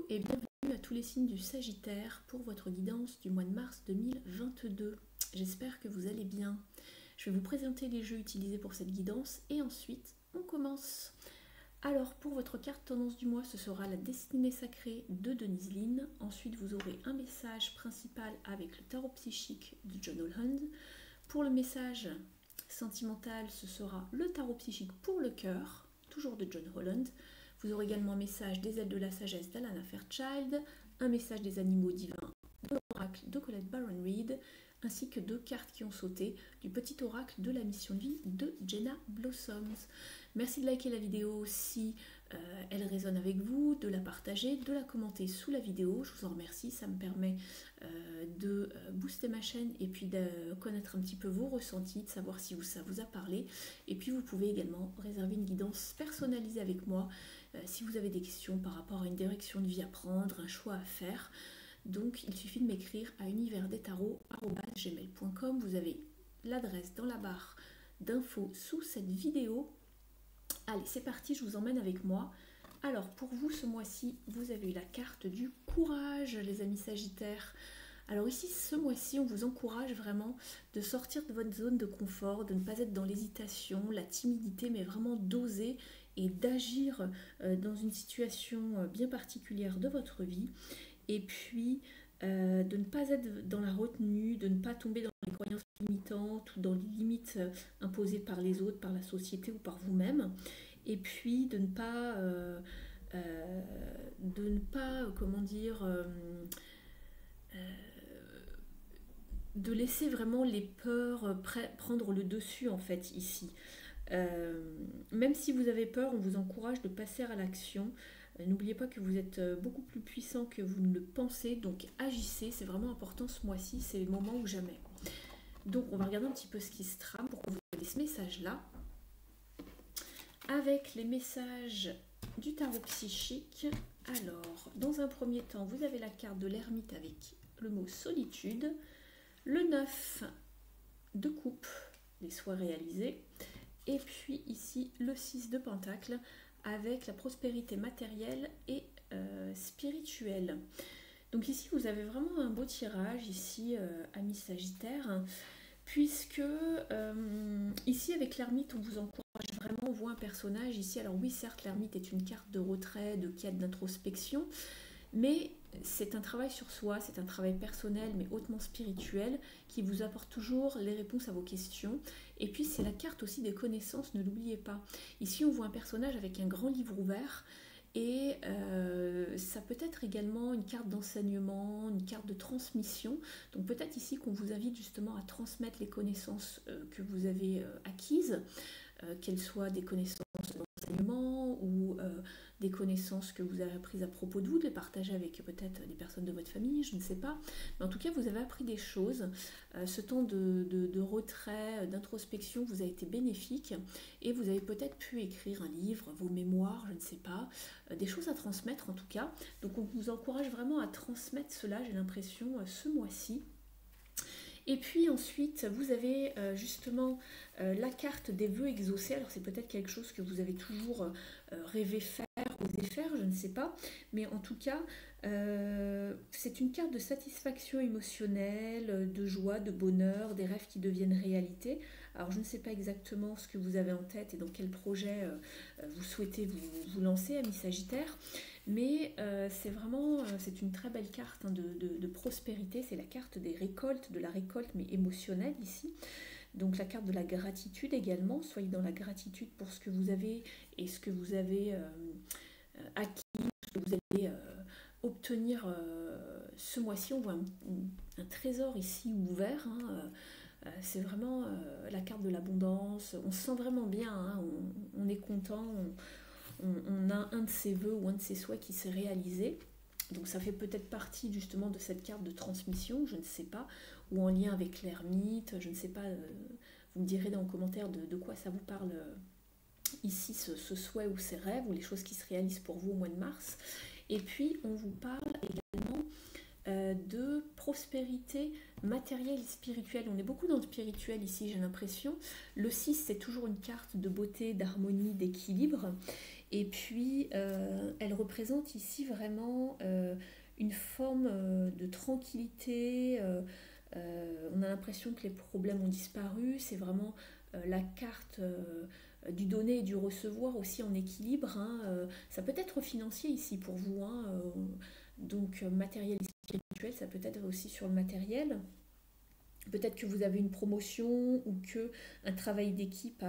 et bienvenue à tous les signes du Sagittaire pour votre guidance du mois de mars 2022. J'espère que vous allez bien. Je vais vous présenter les jeux utilisés pour cette guidance et ensuite on commence. Alors pour votre carte tendance du mois, ce sera la destinée sacrée de Denise Linn. Ensuite vous aurez un message principal avec le tarot psychique de John Holland. Pour le message sentimental, ce sera le tarot psychique pour le cœur, toujours de John Holland. Vous aurez également un message des ailes de la sagesse d'Alana Fairchild, un message des animaux divins de l'oracle de Colette Baron Reid, ainsi que 2 cartes qui ont sauté du petit oracle de la mission de vie de Jenna Blossoms. Merci de liker la vidéo si elle résonne avec vous, de la partager, de la commenter sous la vidéo. Je vous en remercie, ça me permet de booster ma chaîne et puis de connaître un petit peu vos ressentis, de savoir si ça vous a parlé. Et puis vous pouvez également réserver une guidance personnalisée avec moi si vous avez des questions par rapport à une direction de vie à prendre, un choix à faire. Donc il suffit de m'écrire à universdestarot@gmail.com. Vous avez l'adresse dans la barre d'infos sous cette vidéo. Allez, c'est parti, je vous emmène avec moi. Alors pour vous ce mois-ci, vous avez eu la carte du courage, les amis Sagittaires. Alors ici, ce mois-ci, on vous encourage vraiment de sortir de votre zone de confort, de ne pas être dans l'hésitation, la timidité, mais vraiment d'oser et d'agir dans une situation bien particulière de votre vie. Et puis, de ne pas être dans la retenue, de ne pas tomber dans les croyances limitantes ou dans les limites imposées par les autres, par la société ou par vous-même. Et puis, de ne pas, comment dire, de laisser vraiment les peurs prendre le dessus en fait ici. Même si vous avez peur, on vous encourage de passer à l'action. N'oubliez pas que vous êtes beaucoup plus puissant que vous ne le pensez, donc agissez, c'est vraiment important ce mois-ci, c'est le moment ou jamais. Donc on va regarder un petit peu ce qui se trame pour que vous ayez ce message-là. Avec les messages du tarot psychique, alors dans un premier temps, vous avez la carte de l'ermite avec le mot solitude, le 9 de coupe, les souhaits réalisés, et puis ici le 6 de pentacle avec la prospérité matérielle et spirituelle. Donc ici vous avez vraiment un beau tirage ici amis Sagittaire, puisque ici avec l'ermite on vous encourage vraiment, on voit un personnage ici. Alors oui, certes l'ermite est une carte de retrait, de quête d'introspection, mais c'est un travail sur soi, c'est un travail personnel mais hautement spirituel qui vous apporte toujours les réponses à vos questions. Et puis c'est la carte aussi des connaissances, ne l'oubliez pas. Ici on voit un personnage avec un grand livre ouvert et ça peut être également une carte d'enseignement, une carte de transmission. Donc peut-être ici qu'on vous invite justement à transmettre les connaissances que vous avez acquises, qu'elles soient des connaissances d'enseignement ou des connaissances que vous avez apprises à propos de vous, de les partager avec peut-être des personnes de votre famille, je ne sais pas. Mais en tout cas, vous avez appris des choses. Ce temps de retrait, d'introspection vous a été bénéfique et vous avez peut-être pu écrire un livre, vos mémoires, je ne sais pas, des choses à transmettre en tout cas. Donc on vous encourage vraiment à transmettre cela, j'ai l'impression, ce mois-ci. Et puis ensuite, vous avez justement la carte des vœux exaucés. Alors c'est peut-être quelque chose que vous avez toujours rêvé faire, osé faire, je ne sais pas. Mais en tout cas, c'est une carte de satisfaction émotionnelle, de joie, de bonheur, des rêves qui deviennent réalité. Alors je ne sais pas exactement ce que vous avez en tête et dans quel projet vous souhaitez vous lancer, amis Sagittaire. Mais c'est une très belle carte de prospérité. C'est la carte des récoltes, de la récolte mais émotionnelle ici. Donc la carte de la gratitude également. Soyez dans la gratitude pour ce que vous avez et ce que vous avez acquis, ce que vous allez obtenir ce mois-ci. On voit un trésor ici ouvert. C'est vraiment la carte de l'abondance. On se sent vraiment bien, hein. On est content. On a un de ses vœux ou un de ses souhaits qui s'est réalisé. Donc ça fait peut-être partie justement de cette carte de transmission, je ne sais pas, ou en lien avec l'ermite, je ne sais pas, vous me direz dans les commentaires de quoi ça vous parle ici, ce souhait ou ces rêves, ou les choses qui se réalisent pour vous au mois de mars. Et puis on vous parle également de prospérité matérielle et spirituelle. On est beaucoup dans le spirituel ici, j'ai l'impression. Le 6, c'est toujours une carte de beauté, d'harmonie, d'équilibre. Et puis, elle représente ici vraiment une forme de tranquillité. On a l'impression que les problèmes ont disparu. C'est vraiment la carte du donner et du recevoir aussi en équilibre, hein. Ça peut être financier ici pour vous, hein, donc matériel et spirituel, ça peut être aussi sur le matériel. Peut-être que vous avez une promotion ou que un travail d'équipe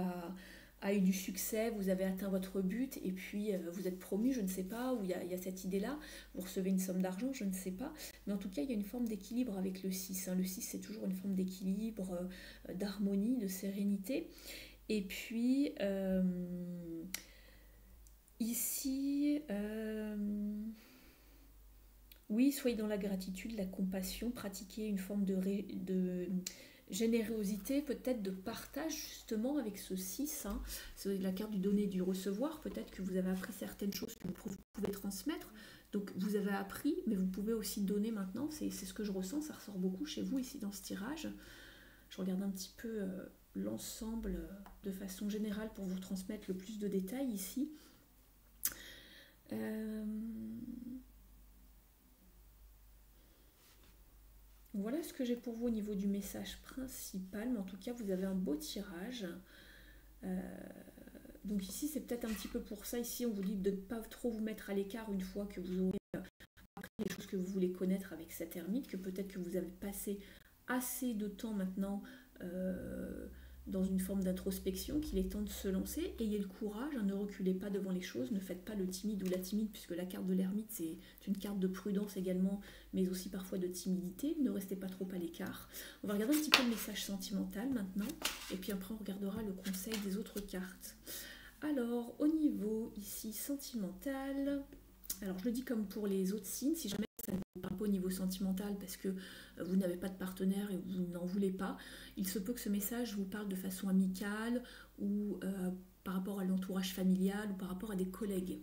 a eu du succès, vous avez atteint votre but et puis vous êtes promu, je ne sais pas, ou il y a cette idée-là, vous recevez une somme d'argent, je ne sais pas. Mais en tout cas, il y a une forme d'équilibre avec le 6, hein. Le 6, c'est toujours une forme d'équilibre, d'harmonie, de sérénité. Et puis, ici, oui, soyez dans la gratitude, la compassion, pratiquez une forme de générosité, peut-être de partage justement avec ce 6, hein. C'est la carte du donner et du recevoir. Peut-être que vous avez appris certaines choses que vous pouvez transmettre. Donc vous avez appris, mais vous pouvez aussi donner maintenant. C'est ce que je ressens, ça ressort beaucoup chez vous ici dans ce tirage. Je regarde un petit peu l'ensemble de façon générale pour vous transmettre le plus de détails ici. Euh, Voilà ce que j'ai pour vous au niveau du message principal, mais en tout cas vous avez un beau tirage. Euh, donc ici c'est peut-être un petit peu pour ça, ici on vous dit de ne pas trop vous mettre à l'écart une fois que vous aurez appris les choses que vous voulez connaître avec cette ermite, que peut-être que vous avez passé assez de temps maintenant dans une forme d'introspection, qu'il est temps de se lancer. Ayez le courage, hein, ne reculez pas devant les choses, ne faites pas le timide ou la timide, puisque la carte de l'ermite c'est une carte de prudence également, mais aussi parfois de timidité. Ne restez pas trop à l'écart. On va regarder un petit peu le message sentimental maintenant, et puis après on regardera le conseil des autres cartes. Alors, au niveau ici sentimental, alors je le dis comme pour les autres signes, si jamais ça ne vous parle pas au niveau sentimental parce que vous n'avez pas de partenaire et vous n'en voulez pas, il se peut que ce message vous parle de façon amicale ou par rapport à l'entourage familial ou par rapport à des collègues.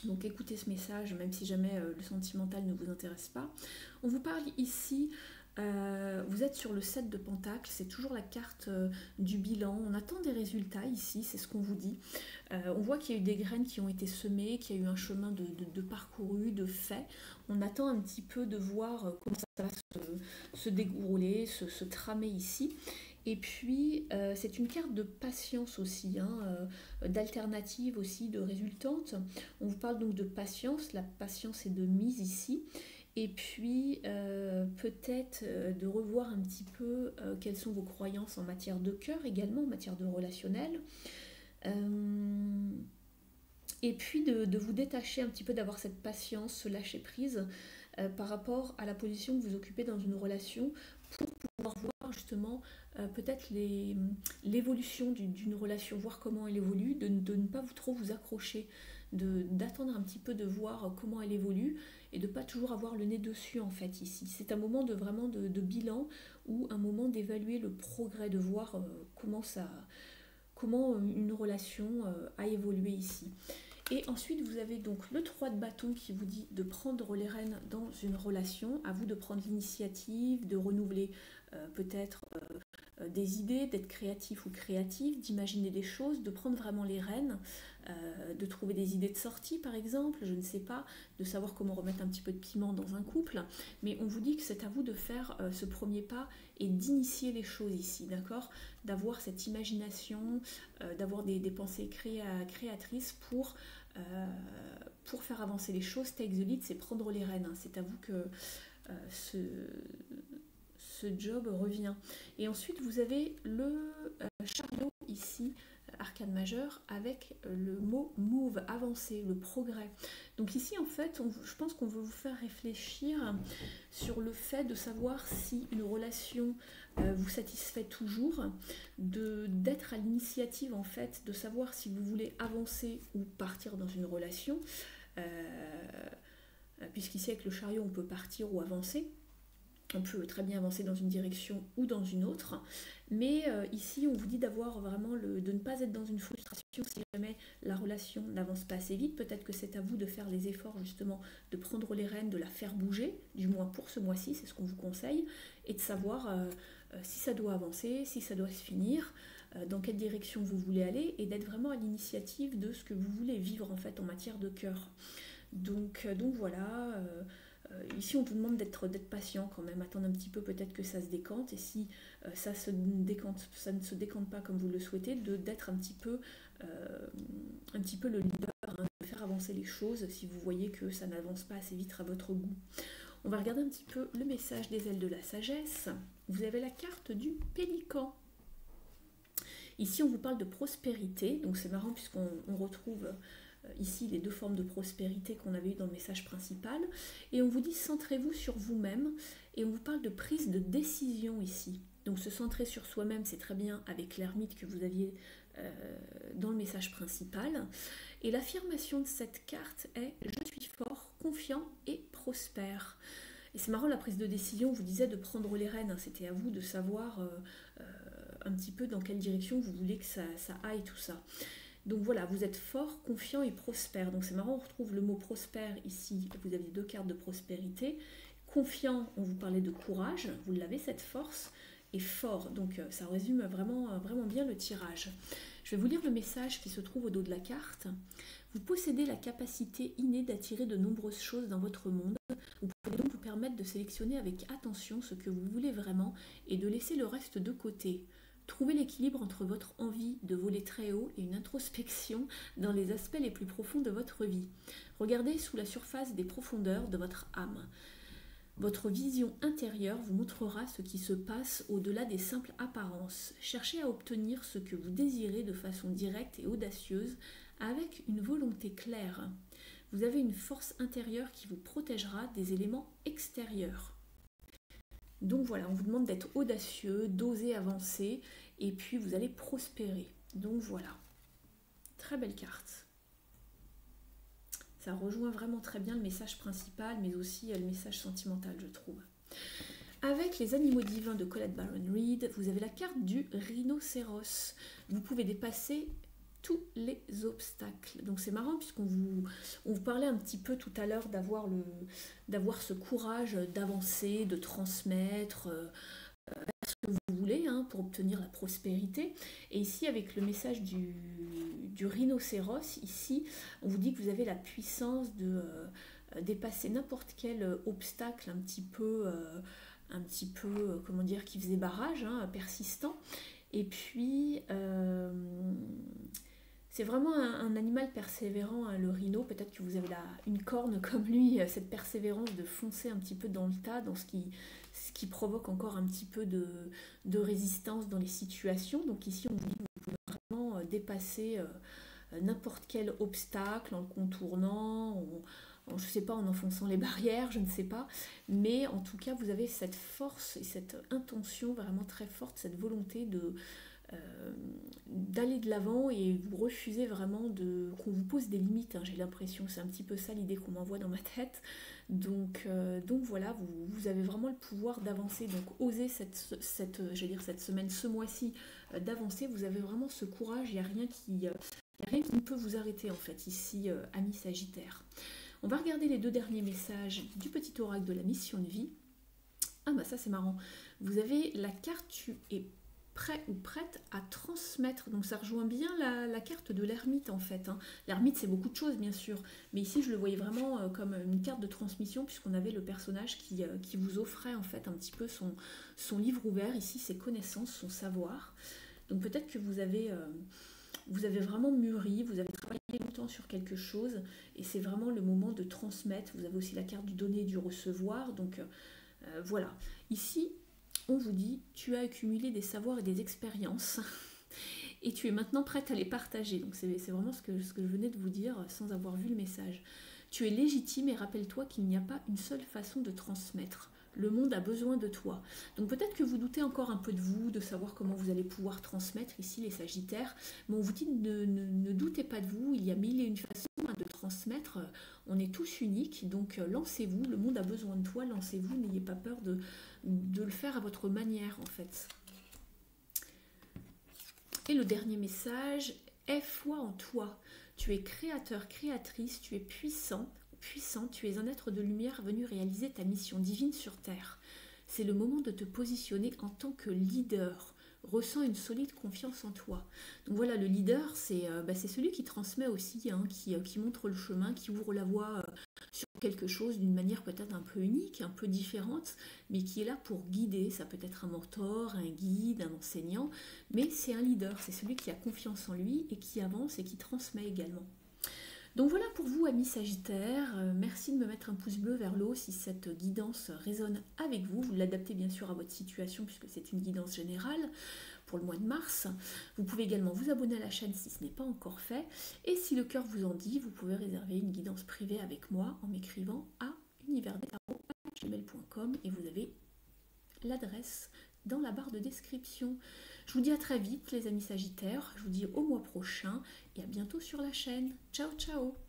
Donc écoutez ce message, même si jamais le sentimental ne vous intéresse pas. On vous parle ici, vous êtes sur le 7 de Pentacle, c'est toujours la carte du bilan. On attend des résultats ici, c'est ce qu'on vous dit. On voit qu'il y a eu des graines qui ont été semées, qu'il y a eu un chemin de parcouru, de fait. On attend un petit peu de voir comment ça va se dérouler, se tramer ici. Et puis, c'est une carte de patience aussi, hein, d'alternative aussi, de résultante. On vous parle donc de patience, la patience est de mise ici. Et puis, peut-être de revoir un petit peu quelles sont vos croyances en matière de cœur également, en matière de relationnel. Et puis de vous détacher un petit peu, d'avoir cette patience, ce lâcher prise par rapport à la position que vous occupez dans une relation pour pouvoir voir justement peut-être l'évolution d'une relation, voir comment elle évolue, de ne pas trop vous accrocher, d'attendre un petit peu de voir comment elle évolue et de ne pas toujours avoir le nez dessus en fait ici. C'est un moment vraiment de bilan ou un moment d'évaluer le progrès, de voir comment une relation a évolué ici. Et ensuite, vous avez donc le 3 de bâton qui vous dit de prendre les rênes dans une relation. À vous de prendre l'initiative, de renouveler peut-être des idées, d'être créatif ou créative, d'imaginer des choses, de prendre vraiment les rênes, de trouver des idées de sortie par exemple, je ne sais pas, de savoir comment remettre un petit peu de piment dans un couple. Mais on vous dit que c'est à vous de faire ce premier pas et d'initier les choses ici, d'accord? D'avoir cette imagination, d'avoir des pensées créatrices pour faire avancer les choses. Take the lead, c'est prendre les rênes, hein. C'est à vous que ce job revient. Et ensuite, vous avez le chariot ici, arcane majeur, avec le mot move, avancer, le progrès. Donc ici, en fait, je pense qu'on veut vous faire réfléchir sur le fait de savoir si une relation vous satisfait toujours, d'être à l'initiative, en fait, de savoir si vous voulez avancer ou partir dans une relation. Puisqu'ici, avec le chariot, on peut partir ou avancer. On peut très bien avancer dans une direction ou dans une autre, mais ici on vous dit d'avoir vraiment de ne pas être dans une frustration si jamais la relation n'avance pas assez vite. Peut-être que c'est à vous de faire les efforts justement, de prendre les rênes, de la faire bouger, du moins pour ce mois-ci, c'est ce qu'on vous conseille, et de savoir si ça doit avancer, si ça doit se finir. dans quelle direction vous voulez aller et d'être vraiment à l'initiative de ce que vous voulez vivre en fait en matière de cœur. Donc voilà, ici on vous demande d'être patient quand même, attendre un petit peu peut-être que ça se décante et si ça ne se décante pas comme vous le souhaitez, d'être un petit peu le leader, hein, de faire avancer les choses si vous voyez que ça n'avance pas assez vite à votre goût. On va regarder un petit peu le message des ailes de la sagesse. Vous avez la carte du pélican. Ici, on vous parle de prospérité, donc c'est marrant puisqu'on retrouve ici les deux formes de prospérité qu'on avait eues dans le message principal. Et on vous dit centrez-vous sur vous-même et on vous parle de prise de décision ici. Donc se centrer sur soi-même, c'est très bien avec l'ermite que vous aviez dans le message principal. Et l'affirmation de cette carte est « Je suis fort, confiant et prospère ». Et c'est marrant, la prise de décision, on vous disait de prendre les rênes, hein, c'était à vous de savoir un petit peu dans quelle direction vous voulez que ça aille tout ça. Donc voilà, vous êtes fort, confiant et prospère. Donc c'est marrant, on retrouve le mot prospère ici, vous avez deux cartes de prospérité. Confiant, on vous parlait de courage, vous l'avez cette force, et fort, donc ça résume vraiment, vraiment bien le tirage. Je vais vous lire le message qui se trouve au dos de la carte. Vous possédez la capacité innée d'attirer de nombreuses choses dans votre monde. Vous pouvez donc vous permettre de sélectionner avec attention ce que vous voulez vraiment et de laisser le reste de côté. Trouvez l'équilibre entre votre envie de voler très haut et une introspection dans les aspects les plus profonds de votre vie. Regardez sous la surface des profondeurs de votre âme. Votre vision intérieure vous montrera ce qui se passe au-delà des simples apparences. Cherchez à obtenir ce que vous désirez de façon directe et audacieuse avec une volonté claire. Vous avez une force intérieure qui vous protégera des éléments extérieurs. Donc voilà, on vous demande d'être audacieux, d'oser avancer, et puis vous allez prospérer. Donc voilà, très belle carte. Ça rejoint vraiment très bien le message principal, mais aussi le message sentimental, je trouve. Avec les animaux divins de Colette Baron-Reid, vous avez la carte du rhinocéros. Vous pouvez dépasser tous les obstacles. Donc c'est marrant puisqu'on vous parlait un petit peu tout à l'heure d'avoir ce courage d'avancer, de transmettre ce que vous voulez hein, pour obtenir la prospérité. Et ici avec le message du rhinocéros, ici on vous dit que vous avez la puissance de dépasser n'importe quel obstacle un petit peu comment dire, qui faisait barrage, hein, persistant. Et puis c'est vraiment un animal persévérant, hein, le rhino. Peut-être que vous avez une corne comme lui, cette persévérance de foncer un petit peu dans le tas, dans ce qui provoque encore un petit peu de résistance dans les situations. Donc ici, on vous dit que vous pouvez vraiment dépasser n'importe quel obstacle en le contournant, je ne sais pas, en enfonçant les barrières, je ne sais pas. Mais en tout cas, vous avez cette force et cette intention vraiment très forte, cette volonté d'aller de l'avant et vous refusez vraiment qu'on vous pose des limites, hein, j'ai l'impression, c'est un petit peu ça l'idée qu'on m'envoie dans ma tête. Donc voilà, vous avez vraiment le pouvoir d'avancer, donc osez cette semaine, ce mois-ci, d'avancer, vous avez vraiment ce courage, il n'y a rien qui ne peut vous arrêter en fait ici, amis Sagittaire. On va regarder les deux derniers messages du petit oracle de la mission de vie. Ah bah ça c'est marrant, vous avez la carte tu es prêt ou prête à transmettre. Donc ça rejoint bien la carte de l'ermite en fait. Hein. L'ermite c'est beaucoup de choses bien sûr, mais ici je le voyais vraiment comme une carte de transmission puisqu'on avait le personnage qui vous offrait en fait un petit peu son livre ouvert, ici ses connaissances, son savoir. Donc peut-être que vous avez vraiment mûri, vous avez travaillé longtemps sur quelque chose et c'est vraiment le moment de transmettre. Vous avez aussi la carte du donner et du recevoir, donc voilà. Ici, on vous dit, tu as accumulé des savoirs et des expériences et tu es maintenant prête à les partager. Donc c'est vraiment ce que je venais de vous dire sans avoir vu le message. Tu es légitime et rappelle-toi qu'il n'y a pas une seule façon de transmettre. Le monde a besoin de toi. Donc peut-être que vous doutez encore un peu de vous, de savoir comment vous allez pouvoir transmettre ici les Sagittaires. Mais on vous dit ne doutez pas de vous, il y a mille et une façons de transmettre. On est tous uniques, donc lancez-vous, le monde a besoin de toi, lancez-vous, n'ayez pas peur de le faire à votre manière en fait. Et le dernier message, aie foi en toi. Tu es créateur, créatrice, tu es puissant, tu es un être de lumière venu réaliser ta mission divine sur Terre. C'est le moment de te positionner en tant que leader. ressens une solide confiance en toi. Donc voilà, le leader, c'est celui qui transmet aussi, hein, qui montre le chemin, qui ouvre la voie sur quelque chose d'une manière peut-être un peu unique, un peu différente, mais qui est là pour guider. Ça peut être un mentor, un guide, un enseignant, mais c'est un leader, c'est celui qui a confiance en lui et qui avance et qui transmet également. Donc voilà pour vous, amis Sagittaires. Merci de me mettre un pouce bleu vers le haut si cette guidance résonne avec vous. Vous l'adaptez bien sûr à votre situation puisque c'est une guidance générale pour le mois de mars. Vous pouvez également vous abonner à la chaîne si ce n'est pas encore fait. Et si le cœur vous en dit, vous pouvez réserver une guidance privée avec moi en m'écrivant à univers-des-tarots@gmail.com et vous avez l'adresse dans la barre de description. Je vous dis à très vite les amis Sagittaires, je vous dis au mois prochain et à bientôt sur la chaîne. Ciao ciao.